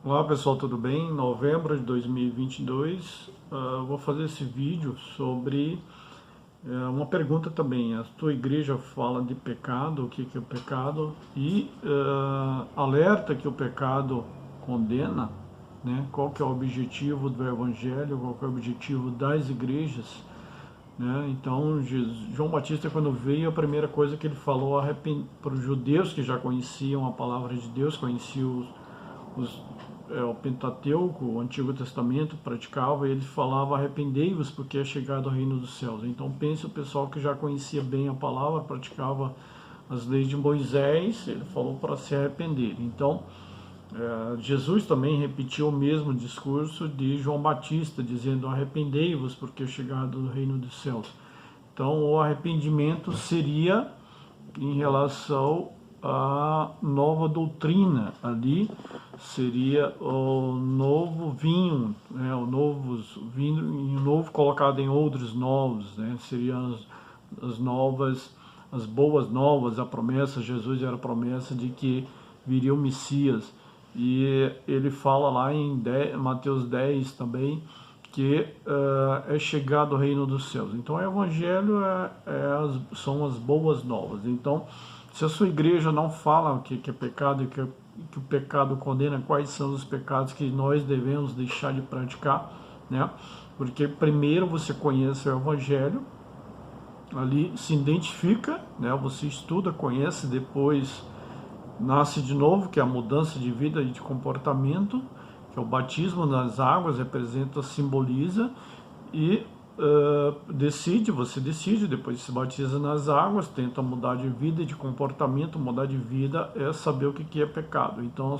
Olá pessoal, tudo bem? Novembro de 2022, vou fazer esse vídeo sobre uma pergunta também. A tua igreja fala de pecado, o que que é o pecado e alerta que o pecado condena, né? Qual que é o objetivo do evangelho, qual que é o objetivo das igrejas, né? Então João Batista, quando veio, a primeira coisa que ele falou para os judeus que já conheciam a palavra de Deus, conheciam os, o Pentateuco, o Antigo Testamento, praticava, e ele falava: arrependei-vos porque é chegado o reino dos céus. Então pense o pessoal que já conhecia bem a palavra, praticava as leis de Moisés, ele falou para se arrepender. Então Jesus também repetiu o mesmo discurso de João Batista, dizendo: arrependei-vos porque é chegado o reino dos céus. Então o arrependimento seria em relação à nova doutrina, ali seria o novo vinho, né, o novo vinho, novo colocado em outros novos, né, seriam as novas, as boas novas, a promessa. Jesus era a promessa de que viria o Messias, e ele fala lá em Mateus 10 também, que é chegado o reino dos céus. Então o evangelho são as boas novas. Então, se a sua igreja não fala o que é pecado e que o pecado condena, quais são os pecados que nós devemos deixar de praticar, né? Porque primeiro você conhece o evangelho, ali se identifica, né? Você estuda, conhece, depois nasce de novo, que é a mudança de vida e de comportamento, que é o batismo nas águas, representa, simboliza, e você decide, depois se batiza nas águas, tenta mudar de vida e de comportamento. Mudar de vida é saber o que é pecado. Então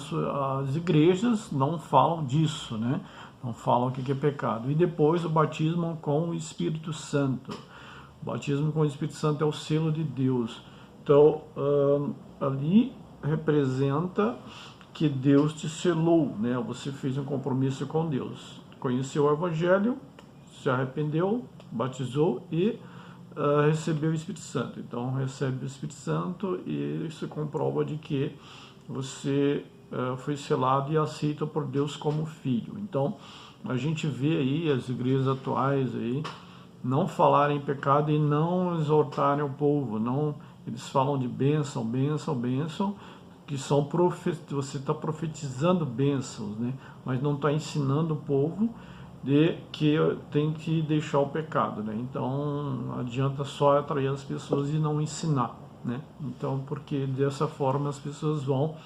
as igrejas não falam disso, né? Não falam o que é pecado. E depois o batismo com o Espírito Santo. O batismo com o Espírito Santo é o selo de Deus. Então ali representa que Deus te selou, né? Você fez um compromisso com Deus, conheceu o Evangelho, se arrependeu, batizou e recebeu o Espírito Santo. Então recebe o Espírito Santo e isso comprova de que você foi selado e aceito por Deus como filho. Então a gente vê aí as igrejas atuais aí não falarem em pecado e não exortarem o povo. Não, eles falam de bênção, bênção, bênção, que são você está profetizando bênçãos, né? Mas não está ensinando o povo de que tem que deixar o pecado, né? Então não adianta só atrair as pessoas e não ensinar, né? Então, porque dessa forma as pessoas vão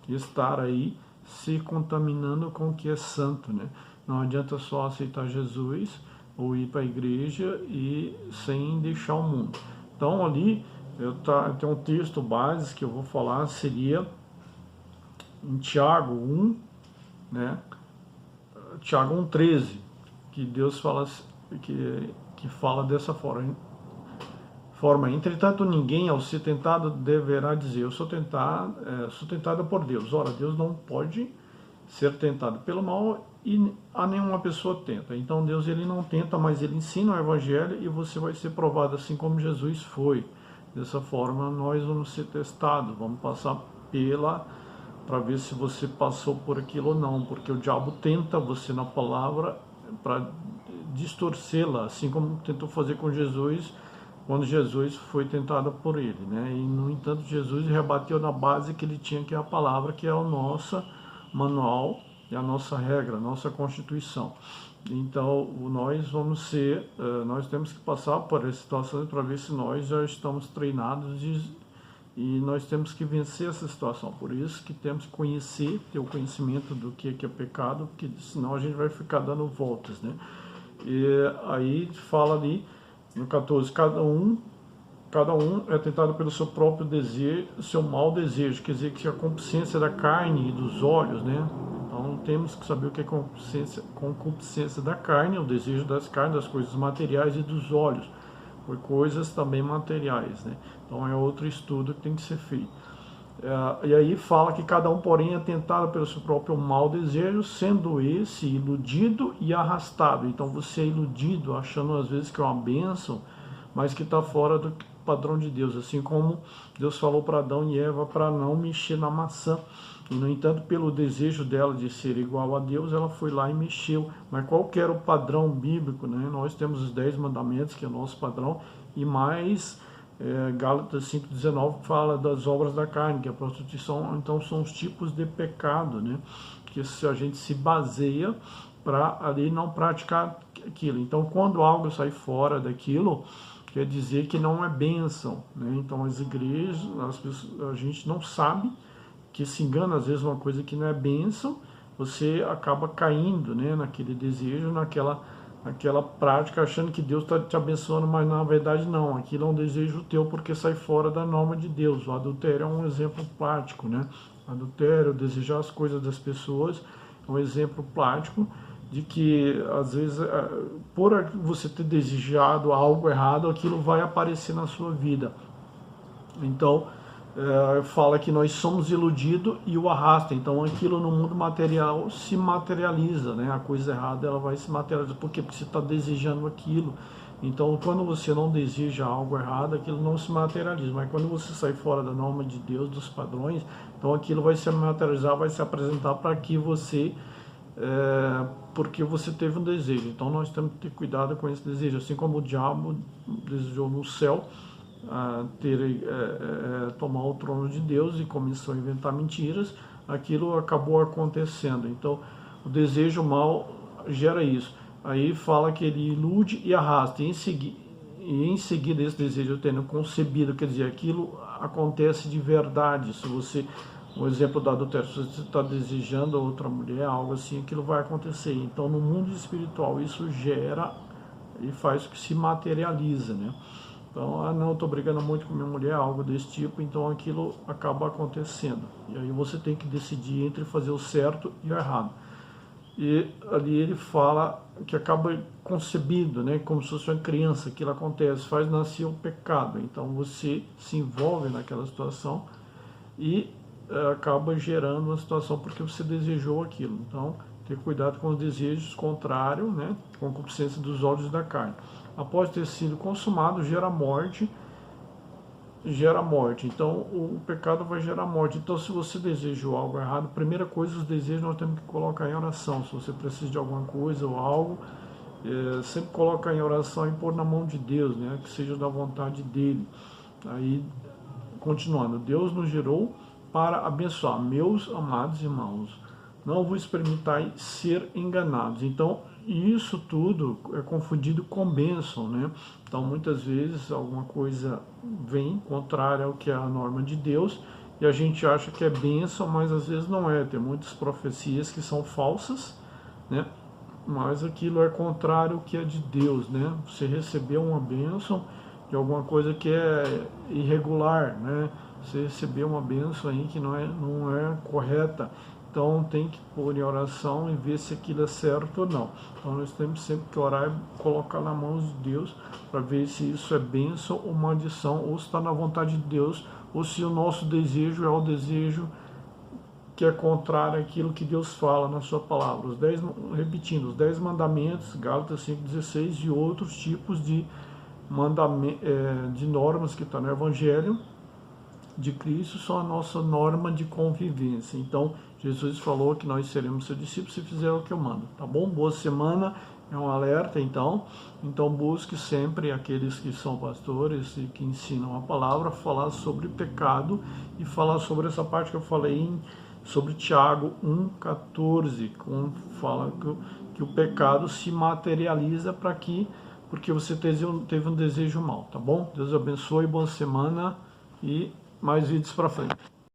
estar aí se contaminando com o que é santo, né? Não adianta só aceitar Jesus ou ir para a igreja e sem deixar o mundo. Então ali eu tenho um texto base que eu vou falar, seria em Tiago 1, né? Tiago 1,13, que Deus fala, que fala dessa forma: entretanto ninguém ao ser tentado deverá dizer: eu sou tentado por Deus. Ora, Deus não pode ser tentado pelo mal e a nenhuma pessoa tenta. Então Deus, ele não tenta, mas ele ensina o evangelho e você vai ser provado assim como Jesus foi. Dessa forma nós vamos ser testados, vamos passar para ver se você passou por aquilo ou não, porque o diabo tenta você na palavra para distorcê-la, assim como tentou fazer com Jesus quando Jesus foi tentado por ele, né? E no entanto Jesus rebateu na base que ele tinha, que é a palavra, que é o nosso manual, é a nossa regra, a nossa constituição. Então nós temos que passar por essa situação para ver se nós já estamos treinados e nós temos que vencer essa situação. Por isso que temos que conhecer, ter o conhecimento do que é pecado, porque senão a gente vai ficar dando voltas, né? E aí fala ali no 14, cada um é tentado pelo seu próprio desejo, seu mau desejo, quer dizer que a concupiscência da carne e dos olhos, né? Então temos que saber o que é concupiscência da carne, o desejo das carnes, das coisas materiais, e dos olhos, por coisas também materiais, né? Então é outro estudo que tem que ser feito. E aí fala que cada um, porém, é tentado pelo seu próprio mau desejo, sendo esse iludido e arrastado. Então você é iludido, achando às vezes que é uma bênção, mas que está fora do padrão de Deus. Assim como Deus falou para Adão e Eva para não mexer na maçã. E, no entanto, pelo desejo dela de ser igual a Deus, ela foi lá e mexeu. Mas qual que era o padrão bíblico, né? Nós temos os 10 mandamentos, que é o nosso padrão, e mais Gálatas 5,19 fala das obras da carne, que é a prostituição. Então são os tipos de pecado, né? Que a gente se baseia para ali não praticar aquilo. Então, quando algo sai fora daquilo, quer dizer que não é bênção, né? Então, as igrejas, a gente não sabe, que se engana às vezes uma coisa que não é bênção, você acaba caindo, né, naquele desejo, naquela prática, achando que Deus está te abençoando, mas na verdade não, aquilo é um desejo teu porque sai fora da norma de Deus. O adultério é um exemplo prático, né? Adultério, desejar as coisas das pessoas, é um exemplo prático de que às vezes por você ter desejado algo errado, aquilo vai aparecer na sua vida. Então fala que nós somos iludidos e o arrasta. Então aquilo no mundo material se materializa, né? A coisa errada ela vai se materializar. Por quê? Porque você está desejando aquilo. Então quando você não deseja algo errado, aquilo não se materializa. Mas quando você sai fora da norma de Deus, dos padrões, então aquilo vai se materializar, vai se apresentar para que você porque você teve um desejo. Então nós temos que ter cuidado com esse desejo. Assim como o diabo desejou no céu tomar o trono de Deus e começou a inventar mentiras, aquilo acabou acontecendo. Então o desejo mal gera isso. Aí fala que ele ilude e arrasta, e em seguida esse desejo tendo concebido, quer dizer, aquilo acontece de verdade. Se você, o exemplo do adultério, se você está desejando outra mulher, algo assim, aquilo vai acontecer. Então no mundo espiritual isso gera e faz que se materializa, né? Então, não, estou brigando muito com minha mulher, algo desse tipo, então aquilo acaba acontecendo. E aí você tem que decidir entre fazer o certo e o errado. E ali ele fala que acaba concebido, né, como se fosse uma criança, aquilo acontece, faz nascer o pecado. Então você se envolve naquela situação e acaba gerando uma situação porque você desejou aquilo. Então, ter cuidado com os desejos contrários, né, com a concupiscência dos olhos da carne. Após ter sido consumado, gera morte. Então o pecado vai gerar morte. Então se você desejou algo errado, primeira coisa, os desejos nós temos que colocar em oração. Se você precisa de alguma coisa ou algo, sempre colocar em oração e pôr na mão de Deus, né, que seja da vontade dele. Aí, continuando, Deus nos gerou para abençoar. Meus amados irmãos, não vos permitais ser enganados. Então isso tudo é confundido com bênção, né? Então muitas vezes alguma coisa vem contrária ao que é a norma de Deus e a gente acha que é bênção, mas às vezes não é. Tem muitas profecias que são falsas, né? Mas aquilo é contrário ao que é de Deus, né? Você recebeu uma bênção de alguma coisa que é irregular, né? Você recebeu uma bênção aí que não é correta. Então tem que pôr em oração e ver se aquilo é certo ou não. Então nós temos sempre que orar e colocar na mão de Deus para ver se isso é bênção ou maldição, ou se está na vontade de Deus, ou se o nosso desejo é o desejo que é contrário àquilo que Deus fala na sua palavra. Repetindo, os 10 mandamentos, Gálatas 5,16, e outros tipos de normas que estão no Evangelho de Cristo são a nossa norma de convivência. Então, Jesus falou que nós seremos seus discípulos se fizer o que eu mando. Tá bom? Boa semana. É um alerta, então. Então, busque sempre aqueles que são pastores e que ensinam a palavra, falar sobre pecado e falar sobre essa parte que eu falei sobre Tiago 1,14, quando fala que o pecado se materializa porque você teve um desejo mau. Tá bom? Deus abençoe, boa semana e mais vídeos para frente.